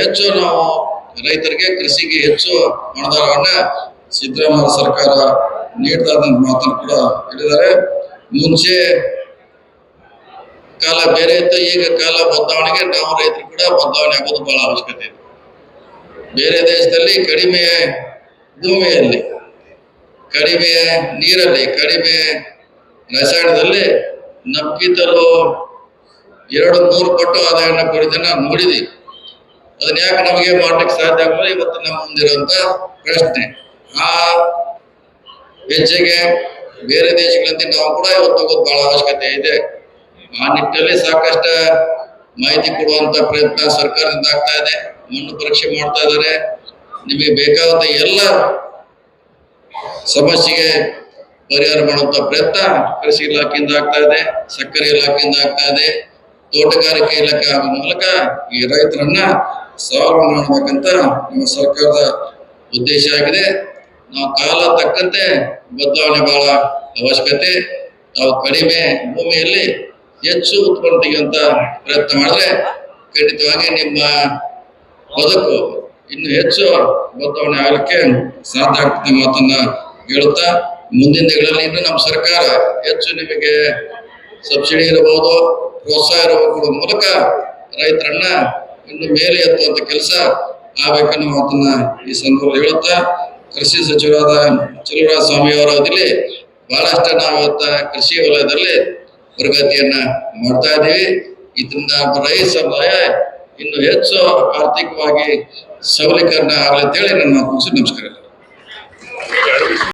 ಹೆಚ್ಚು ನಾವು ರೈತರಿಗೆ ಕೃಷಿಗೆ ಹೆಚ್ಚು ಅನುದಾನವನ್ನ ಸಿದ್ದರಾಮಯ್ಯ ಸರ್ಕಾರ ನೀಡ್ತಾ ಮಾತನ್ನು ಕೂಡ ಹೇಳಿದ್ದಾರೆ. ಮುಂಚೆ ಕಾಲ ಬೇರೆ ಇತ್ತು, ಈಗ ಕಾಲ ಬದಲಾವಣೆಗೆ ನಾವು ರೈತರು ಕೂಡ ಬದಲಾವಣೆ ಆಗೋದು ಬಹಳ ಅವಶ್ಯಕತೆ ಇದೆ. ಬೇರೆ ದೇಶದಲ್ಲಿ ಕಡಿಮೆ ಭೂಮಿಯಲ್ಲಿ, ಕಡಿಮೆ ನೀರಲ್ಲಿ, ಕಡಿಮೆ ರಸಾಯನದಲ್ಲಿ ನಮ್ಗಿಂತಲೂ 2-3 ಪಟ್ಟು ಆದಾಯವನ್ನು ಪಡೆದನ್ನ ನೋಡಿದೀವಿ. ಅದನ್ನ ಯಾಕೆ ನಮಗೆ ಮಾಡ್ಲಿಕ್ಕೆ ಸಾಧ್ಯ ಆಗಲ್ಲ? ಇವತ್ತು ನಮ್ಮ ಮುಂದಿರುವಂತ ಪ್ರಶ್ನೆ. ಆ ಹೆಜ್ಜೆಗೆ ಬೇರೆ ದೇಶಗಳಂತೆ ನಾವು ಕೂಡ ಇವತ್ತು ಹೋಗೋದು ಬಹಳ ಅವಶ್ಯಕತೆ ಇದೆ. ಆ ನಿಟ್ಟಿನಲ್ಲಿ ಸಾಕಷ್ಟು ಮಾಹಿತಿ ಕೊಡುವಂತ ಪ್ರಯತ್ನ ಸರ್ಕಾರದಿಂದ ಆಗ್ತಾ ಇದೆ. ಮಣ್ಣು ಪರೀಕ್ಷೆ ಮಾಡ್ತಾ ಇದ್ದಾರೆ. ನಿಮಗೆ ಬೇಕಾದ ಎಲ್ಲ ಸಮಸ್ಯೆಗೆ ಪರಿಹಾರ ಮಾಡುವಂತ ಪ್ರಯತ್ನ ಕೃಷಿ ಇಲಾಖೆಯಿಂದ ಆಗ್ತಾ ಇದೆ, ಸಕ್ಕರೆ ಇಲಾಖೆಯಿಂದ ಆಗ್ತಾ ಇದೆ, ತೋಟಗಾರಿಕೆ ಇಲಾಖೆ ಆಗುವ ಮೂಲಕ ಈ ರೈತರನ್ನ ಸ್ವಾವಲಂಬಿ ಮಾಡಬೇಕಂತ ನಮ್ಮ ಸರ್ಕಾರದ ಉದ್ದೇಶ ಆಗಿದೆ. ನಾವು ಕಾಲ ತಕ್ಕಂತೆ ಬದಲಾವಣೆ ಬಹಳ ಅವಶ್ಯಕತೆ. ನಾವು ಕಡಿಮೆ ಭೂಮಿಯಲ್ಲಿ ಹೆಚ್ಚು ಉತ್ಪನ್ನ ತೆಗೆಯುವಂತ ಪ್ರಯತ್ನ ಮಾಡಿದ್ರೆ ಖಂಡಿತವಾಗಿ ನಿಮ್ಮ ಬದುಕು ಇನ್ನು ಹೆಚ್ಚು ಬದಲಾವಣೆ ಆಗಲಿಕ್ಕೆ ಸಾಧ್ಯ ಆಗ್ತದೆ ಮಾತನ್ನ ಹೇಳುತ್ತಾ, ಮುಂದಿನ ದಿನಗಳಲ್ಲಿ ಇನ್ನು ನಮ್ಮ ಸರ್ಕಾರ ಹೆಚ್ಚು ನಿಮಗೆ ಸಬ್ಸಿಡಿ ಇರಬಹುದು, ಪ್ರೋತ್ಸಾಹ ಕೊಡುವ ಮೂಲಕ ರೈತರನ್ನ ಇನ್ನು ಮೇಲೆ ಎತ್ತುವಂತ ಕೆಲಸ ಆಗ್ಬೇಕನ್ನೋ ಮಾತನ್ನ ಈ ಸಂದರ್ಭದಲ್ಲಿ ಹೇಳುತ್ತಾ, ಕೃಷಿ ಸಚಿವರಾದ ಚಲುವರಾಯ ಸ್ವಾಮಿ ಅವರ ಅವಧಿಯಲ್ಲಿ ಬಹಳಷ್ಟು ನಾವು ಇವತ್ತ ಕೃಷಿ ವಲಯದಲ್ಲಿ ಪ್ರಗತಿಯನ್ನ ಮಾಡ್ತಾ ಇದ್ದೀವಿ. ಇದರಿಂದ ರೈತ ಸಮುದಾಯ ಇನ್ನು ಹೆಚ್ಚು ಆರ್ಥಿಕವಾಗಿ ಸಬಲೀಕರಣ ಆಗಲಿ ಅಂತ ಹೇಳಿ ನನ್ನ ಮಾತು ಮುಗಿಸಿ ನಮಸ್ಕಾರ.